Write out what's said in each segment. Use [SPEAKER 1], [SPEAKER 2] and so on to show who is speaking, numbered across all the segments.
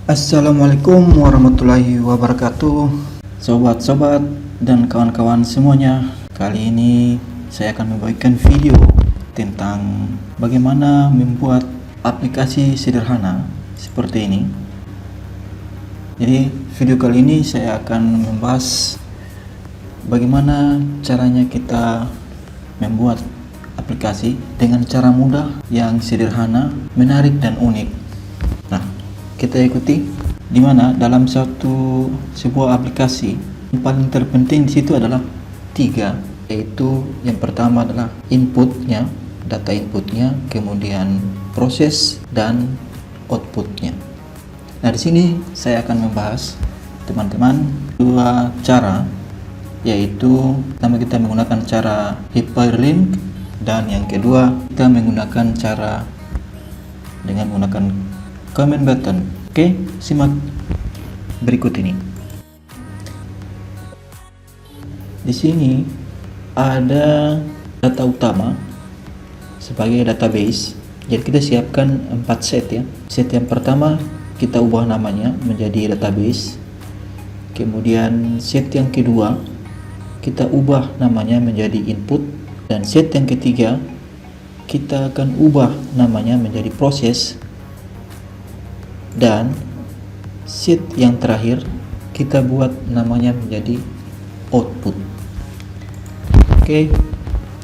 [SPEAKER 1] Assalamualaikum warahmatullahi wabarakatuh. Sobat-sobat dan kawan-kawan semuanya, kali ini saya akan membagikan video tentang bagaimana membuat aplikasi sederhana seperti ini. Jadi video kali ini saya akan membahas bagaimana caranya kita membuat aplikasi dengan cara mudah yang sederhana, menarik dan unik. Nah, kita ikuti di mana dalam sebuah aplikasi yang paling terpenting di situ adalah tiga, yaitu yang pertama adalah inputnya, data inputnya, kemudian proses dan outputnya. Nah, di sini saya akan membahas teman-teman dua cara, yaitu pertama kita menggunakan cara hyperlink dan yang kedua kita menggunakan cara dengan menggunakan comment button. Oke, simak berikut ini. Di sini ada data utama sebagai database. Jadi kita siapkan 4 set ya. Set yang pertama kita ubah namanya menjadi database. Kemudian set yang kedua kita ubah namanya menjadi input. Dan set yang ketiga kita akan ubah namanya menjadi proses. Dan set yang terakhir kita buat namanya menjadi output. Oke,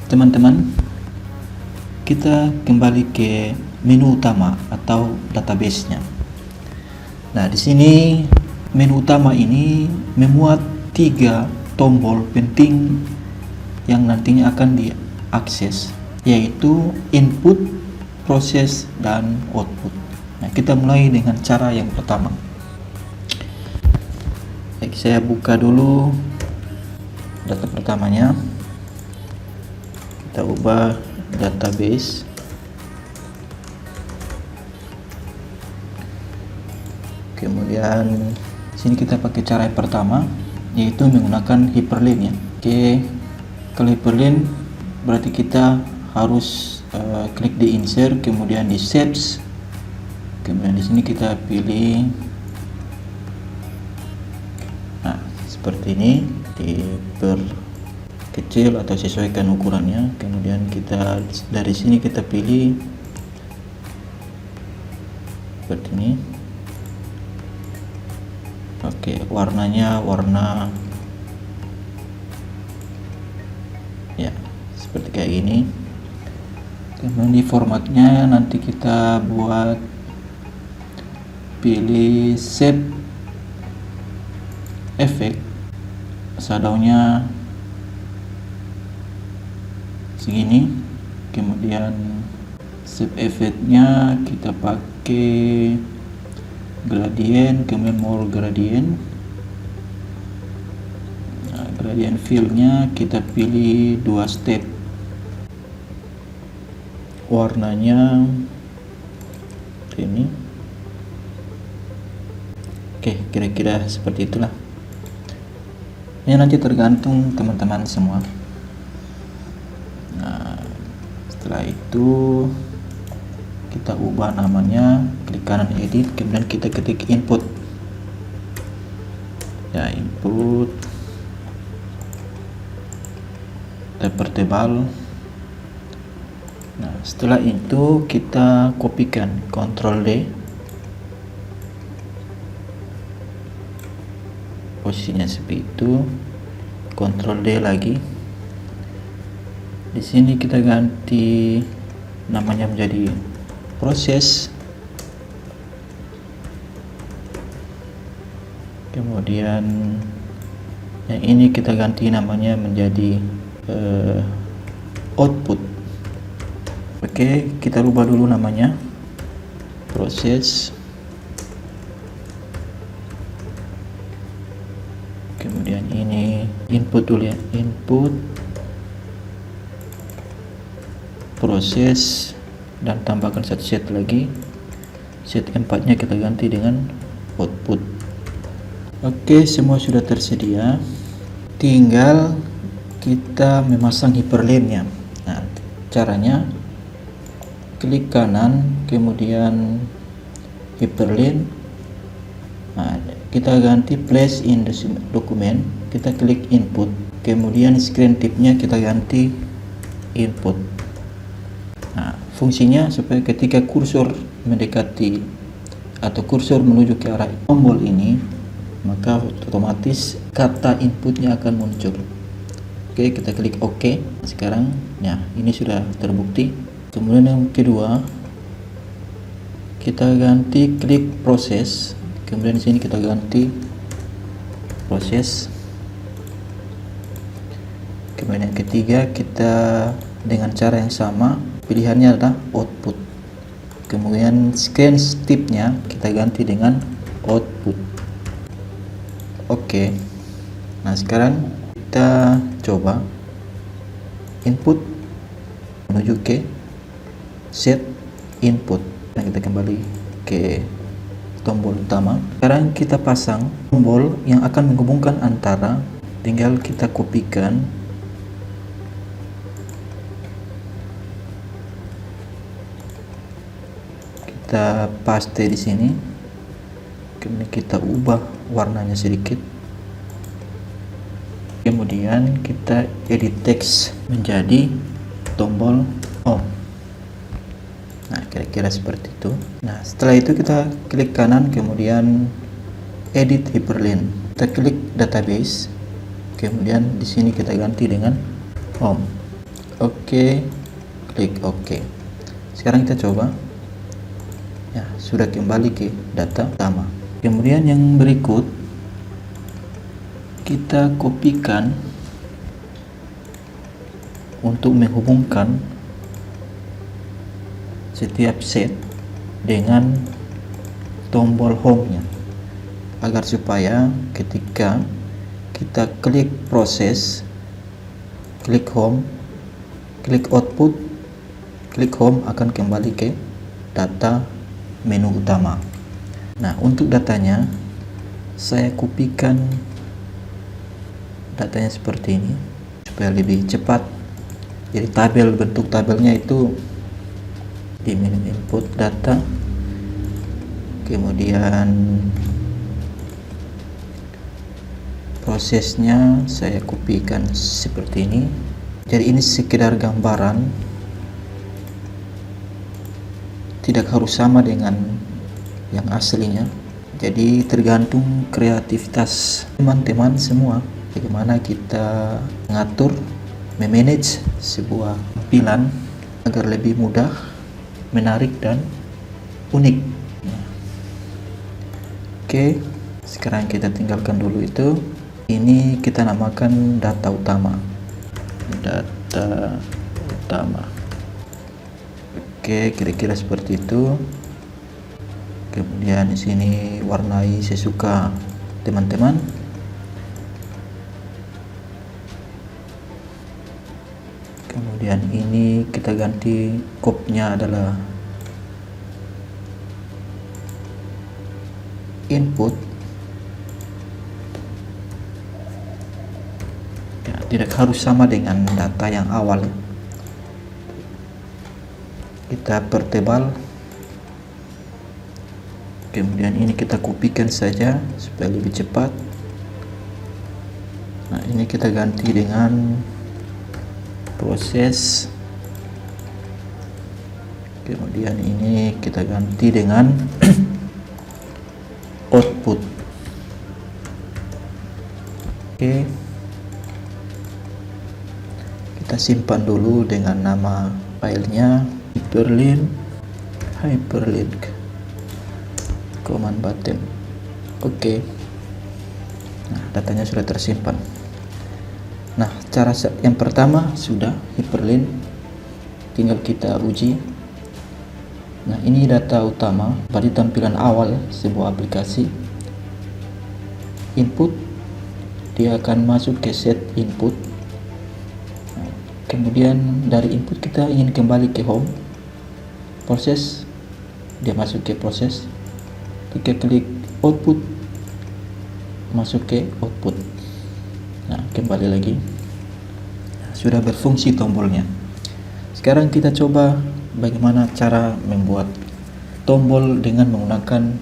[SPEAKER 1] teman-teman, kita kembali ke menu utama atau database-nya. Nah, di sini menu utama ini memuat 3 tombol penting yang nantinya akan diakses, yaitu input, proses, dan output. Nah, kita mulai dengan cara yang pertama. Baik, saya buka dulu data pertamanya. Kita ubah database. Kemudian sini kita pakai cara yang pertama, yaitu menggunakan hyperlink ya. Oke, kalau hyperlink berarti kita harus klik di insert, kemudian di shapes, kemudian di sini kita pilih seperti ini, diperkecil atau sesuaikan ukurannya. Kemudian kita dari sini kita pilih seperti ini. Oke, warnanya warna ya seperti kayak gini. Kemudian di formatnya nanti kita buat pilih shape efek, shadownya segini. Kemudian shape efeknya kita pakai gradient, kemudian more gradient. Gradient fill-nya kita pilih 2 step. Warnanya ini. Oke, kira-kira seperti itulah. Ini nanti tergantung teman-teman semua. Nah, setelah itu kita ubah namanya, klik kanan edit, kemudian kita ketik input. Ya, input. Kita pertebal. Nah, setelah itu kita kopikan, Ctrl D, posisinya seperti itu, Ctrl D lagi. Di sini kita ganti namanya menjadi proses. Kemudian yang ini kita ganti namanya menjadi output. Oke, kita rubah dulu namanya proses. Kemudian ini input dulu ya, input, proses, dan tambahkan 1 set lagi. Set 4-nya kita ganti dengan output. Oke, semua sudah tersedia, tinggal kita memasang hyperlink-nya. Nah, caranya klik kanan, kemudian hyperlink, Nah, kita ganti place in the document, kita klik input, kemudian screen tipnya kita ganti input. Nah, fungsinya supaya ketika kursor mendekati atau kursor menuju ke arah tombol ini, maka otomatis kata inputnya akan muncul. Oke, kita klik OK. Sekarang ya ini sudah terbukti. Kemudian yang kedua, kita ganti klik proses, kemudian di sini kita ganti proses. Kemudian yang ketiga, kita dengan cara yang sama, pilihannya adalah output. Kemudian screen tipnya kita ganti dengan output. Oke. Nah, sekarang kita coba input menuju ke set input. Nah, kita kembali ke tombol utama. Sekarang kita pasang tombol yang akan menghubungkan antara, tinggal kita kopikan. Kita paste di sini. Kemudian kita ubah warnanya sedikit. Kemudian kita edit teks menjadi tombol home. Nah, kira-kira seperti itu. Nah, setelah itu kita klik kanan, kemudian edit hyperlink. Kita klik database. Kemudian di sini kita ganti dengan home. Oke, klik OK. Sekarang kita coba. Ya, sudah kembali ke data utama. Kemudian yang berikut, kita kopikan untuk menghubungkan setiap set dengan tombol home-nya, agar supaya ketika kita klik proses, klik home, klik output, klik home akan kembali ke data menu utama. Nah, untuk datanya saya kopikan datanya seperti ini supaya lebih cepat. Jadi tabel, bentuk tabelnya itu di menu input data, kemudian prosesnya saya kopikan seperti ini. Jadi ini sekedar gambaran, tidak harus sama dengan yang aslinya. Jadi tergantung kreativitas teman-teman semua, bagaimana kita mengatur, memanage sebuah tampilan agar lebih mudah, menarik dan unik. Oke, sekarang kita tinggalkan dulu itu. Ini kita namakan data utama. Data utama. Oke, kira-kira seperti itu. Kemudian di sini warnai sesuka teman-teman. Kemudian ini kita ganti kopnya adalah input. Ya, tidak harus sama dengan data yang awal. Kita pertebal. Kemudian ini kita kopikan saja supaya lebih cepat. Nah, ini kita ganti dengan proses. Kemudian ini kita ganti dengan output. Oke, kita simpan dulu dengan nama filenya hyperlink command button. Oke. Nah, datanya sudah tersimpan. Nah, cara yang pertama sudah hyperlink, tinggal kita uji. Nah, ini data utama pada tampilan awal sebuah aplikasi. Input, dia akan masuk ke set input. Nah, kemudian dari input kita ingin kembali ke home. Proses, dia masuk ke proses. Kita klik output, masuk ke output. Nah, kembali lagi. Nah, sudah berfungsi tombolnya. Sekarang kita coba bagaimana cara membuat tombol dengan menggunakan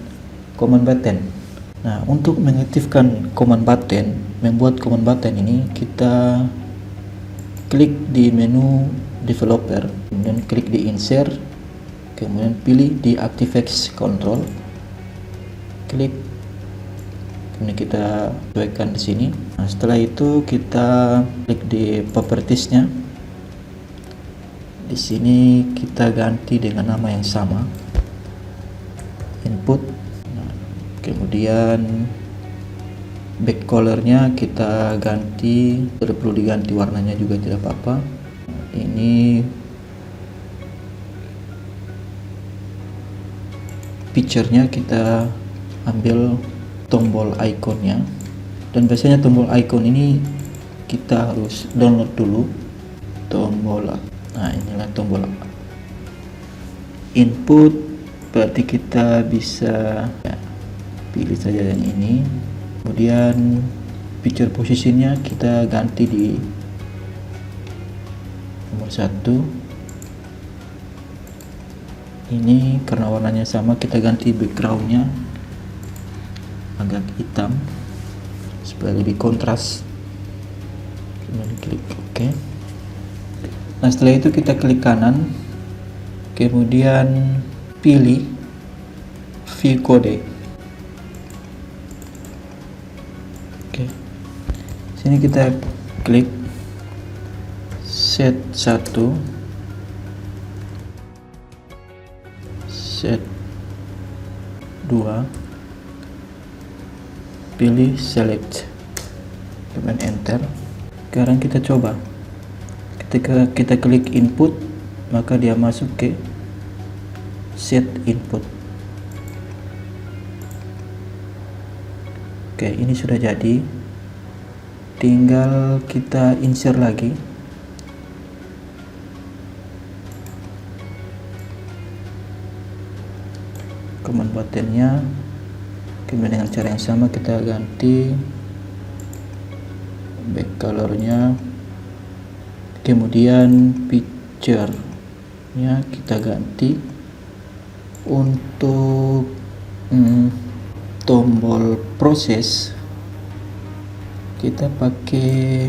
[SPEAKER 1] command button. Nah, untuk mengaktifkan command button, membuat command button ini, kita klik di menu developer, kemudian klik di insert, kemudian pilih di ActiveX Control, klik, kemudian kita sesuaikan di sini. Nah, setelah itu kita klik di propertiesnya. Di sini kita ganti dengan nama yang sama, input. Nah, kemudian back colornya kita ganti, tidak perlu diganti warnanya juga tidak apa-apa. Ini picture-nya kita ambil tombol ikonnya, dan biasanya tombol icon ini kita harus download dulu tombol. Nah, inilah tombol input, berarti kita bisa pilih saja yang ini. Kemudian picture positionnya kita ganti di nomor 1. Ini karena warnanya sama, kita ganti backgroundnya agak hitam supaya lebih kontras. Kemudian klik OK. Nah, setelah itu kita klik kanan, kemudian pilih view code. Oke, sini kita klik set 1, set 2, pilih select, kemudian enter. Sekarang kita coba. Ketika kita klik input, maka dia masuk ke set input. Oke, ini sudah jadi. Tinggal kita insert lagi. Command buttonnya, kemudian dengan cara yang sama kita ganti back colornya, kemudian picture-nya kita ganti. Untuk tombol proses kita pakai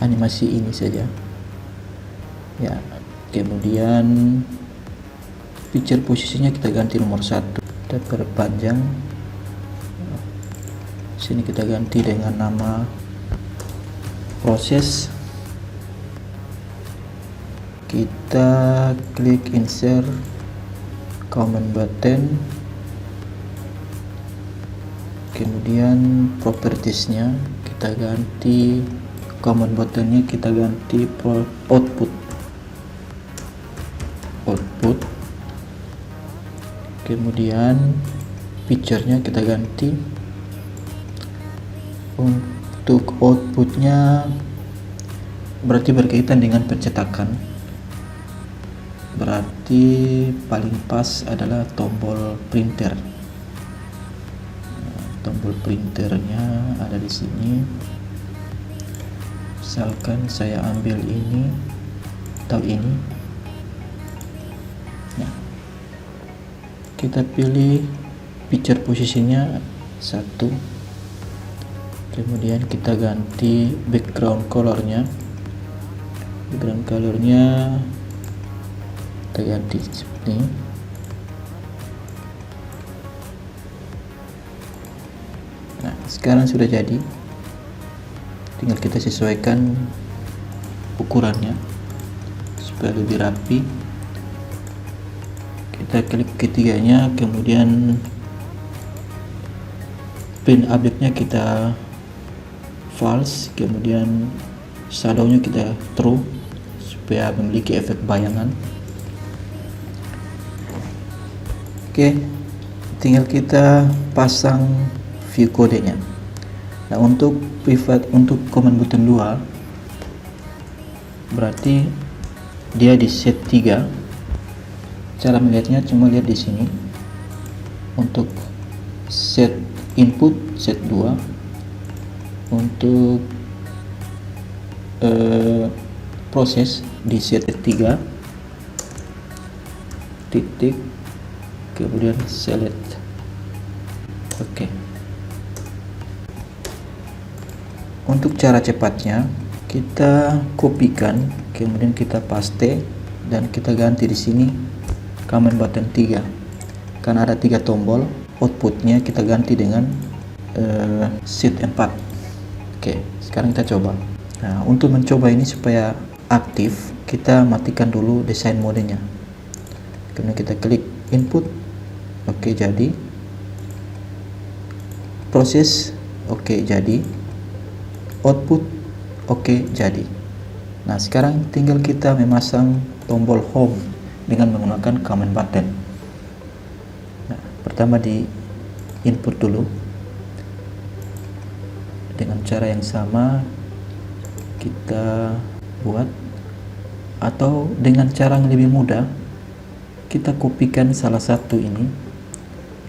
[SPEAKER 1] animasi ini saja ya. Kemudian picture posisinya kita ganti nomor 1, kita perpanjang. Sini kita ganti dengan nama proses. Kita klik insert command button, kemudian propertiesnya kita ganti, command buttonnya kita ganti output, kemudian picture-nya kita ganti. Untuk outputnya berarti berkaitan dengan pencetakan, berarti paling pas adalah tombol printer. Tombol printernya ada di sini. Misalkan saya ambil ini atau ini. Nah, kita pilih picture posisinya 1. Kemudian kita ganti background colornya. Background colornya kita ganti seperti ini. Nah, sekarang sudah jadi, tinggal kita sesuaikan ukurannya supaya lebih rapi. Kita klik ketiganya, kemudian print objeknya kita false, kemudian shadownya kita true supaya memiliki efek bayangan. Oke, tinggal kita pasang view kodenya. Nah, untuk command button 2 berarti dia di set 3. Cara melihatnya cuma lihat di sini. Untuk set input set 2, untuk proses di set 3 titik, kemudian select. Oke. Untuk cara cepatnya, kita kopikan, kemudian kita paste dan kita ganti di sini command button 3. Karena ada 3 tombol, outputnya kita ganti dengan shift 4. Oke, sekarang kita coba. Nah, untuk mencoba ini supaya aktif, kita matikan dulu desain modenya. Kemudian kita klik input, oke jadi. Proses, oke jadi. Output, oke jadi. Nah, sekarang tinggal kita memasang tombol home dengan menggunakan command button. Nah, pertama di input dulu dengan cara yang sama kita buat, atau dengan cara yang lebih mudah kita kopikan salah satu ini.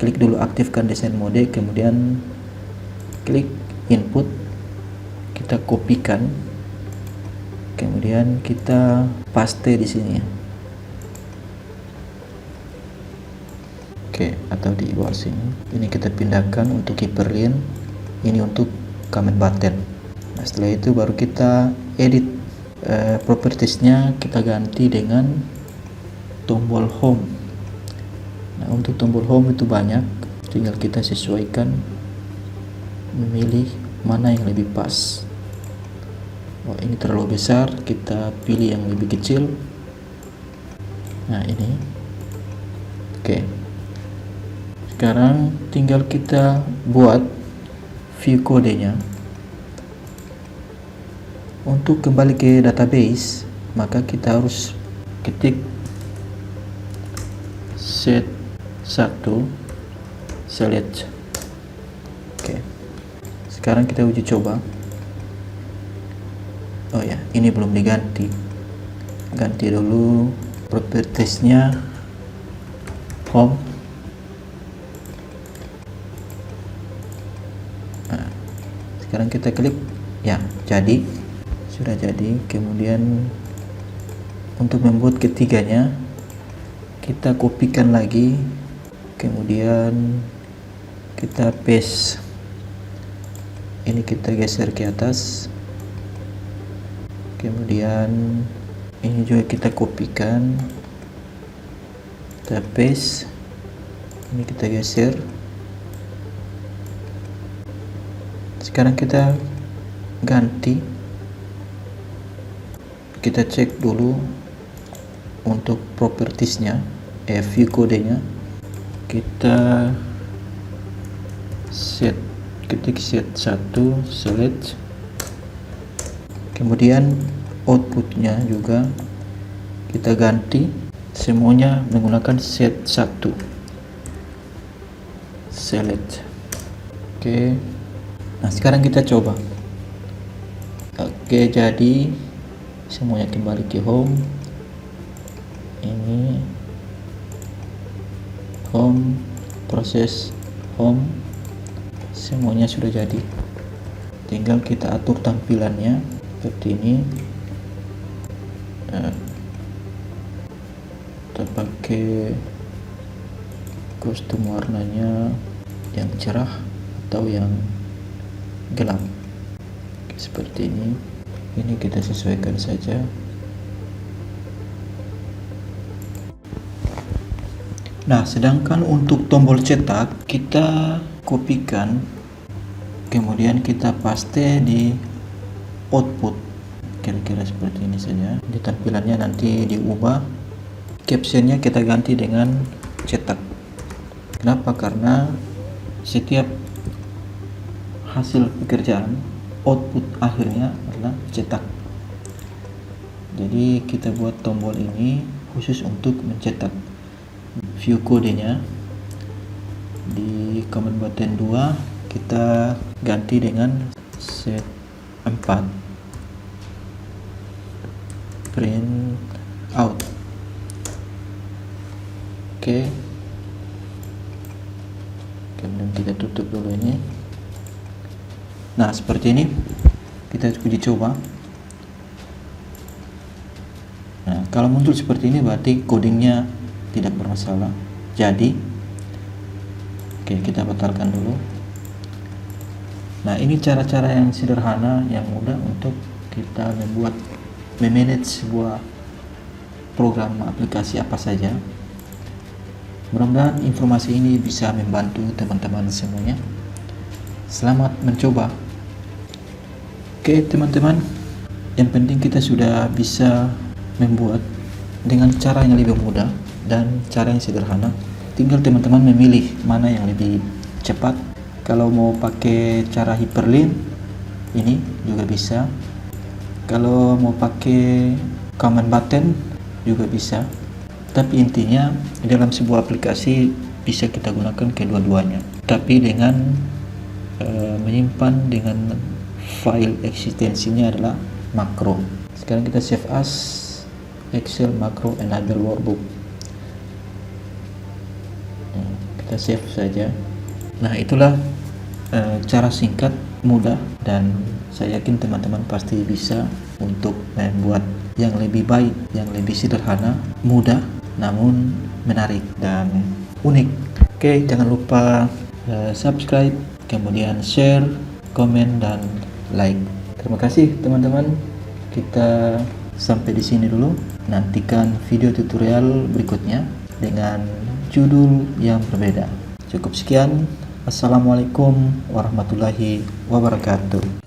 [SPEAKER 1] Klik dulu aktifkan desain mode, kemudian klik input, kita kopikan, kemudian kita paste di sini ya. Oke, atau di bawah sini. Ini kita pindahkan untuk hyperlink, ini untuk command button. Nah, setelah itu baru kita edit propertiesnya, kita ganti dengan tombol home. Nah, untuk tombol home itu banyak, tinggal kita sesuaikan, memilih mana yang lebih pas. Oh, ini terlalu besar, kita pilih yang lebih kecil. Nah, ini oke. Sekarang tinggal kita buat view kodenya. Untuk kembali ke database, maka kita harus ketik set 1 select. Oke. Sekarang kita uji coba. Oh ya, ini belum diganti. Ganti dulu propertiesnya home. Nah, sekarang kita klik ya, jadi sudah jadi. Kemudian untuk membuat ketiganya kita kopikan lagi, kemudian kita paste, ini kita geser ke atas, kemudian ini juga kita kopikan, kita paste, ini kita geser. Sekarang kita ganti, kita cek dulu untuk propertiesnya, view kodenya, kita ketik set 1 select, kemudian outputnya juga kita ganti semuanya menggunakan set 1 select. Oke. Nah, sekarang kita coba. Oke, jadi semuanya kembali ke home. Ini home, proses home, semuanya sudah jadi. Tinggal kita atur tampilannya seperti ini. Kita pakai kostum warnanya yang cerah atau yang gelap seperti ini. Ini kita sesuaikan saja. Nah, sedangkan untuk tombol cetak kita kopikan, kemudian kita paste di output, kira-kira seperti ini saja. Di tampilannya nanti diubah, captionnya kita ganti dengan cetak. Kenapa? Karena setiap hasil pekerjaan output akhirnya adalah cetak. Jadi kita buat tombol ini khusus untuk mencetak. View kodenya di command button 2 kita ganti dengan set 4 print out. Oke. Kemudian kita tutup dulu ini. Nah, seperti ini kita uji coba. Nah, kalau muncul seperti ini berarti codingnya tidak bermasalah. Jadi oke, kita batalkan dulu. Nah, ini cara-cara yang sederhana, yang mudah untuk kita memanage sebuah program aplikasi apa saja. Mudah-mudahan informasi ini bisa membantu teman-teman semuanya. Selamat mencoba. Oke teman-teman, yang penting kita sudah bisa membuat dengan cara yang lebih mudah dan cara yang sederhana. Tinggal teman-teman memilih mana yang lebih cepat. Kalau mau pakai cara hyperlink, ini juga bisa. Kalau mau pakai command button juga bisa. Tapi intinya dalam sebuah aplikasi bisa kita gunakan kedua-duanya, tapi dengan menyimpan dengan file eksistensinya adalah makro. Sekarang kita save as Excel macro enable workbook. Kita save saja. Nah, itulah cara singkat, mudah, dan saya yakin teman-teman pasti bisa untuk membuat yang lebih baik, yang lebih sederhana, mudah, namun menarik dan unik. Oke, jangan lupa subscribe, kemudian share, komen, dan like. Terima kasih teman-teman. Kita sampai di sini dulu. Nantikan video tutorial berikutnya dengan judul yang berbeda. Cukup sekian. Assalamualaikum warahmatullahi wabarakatuh.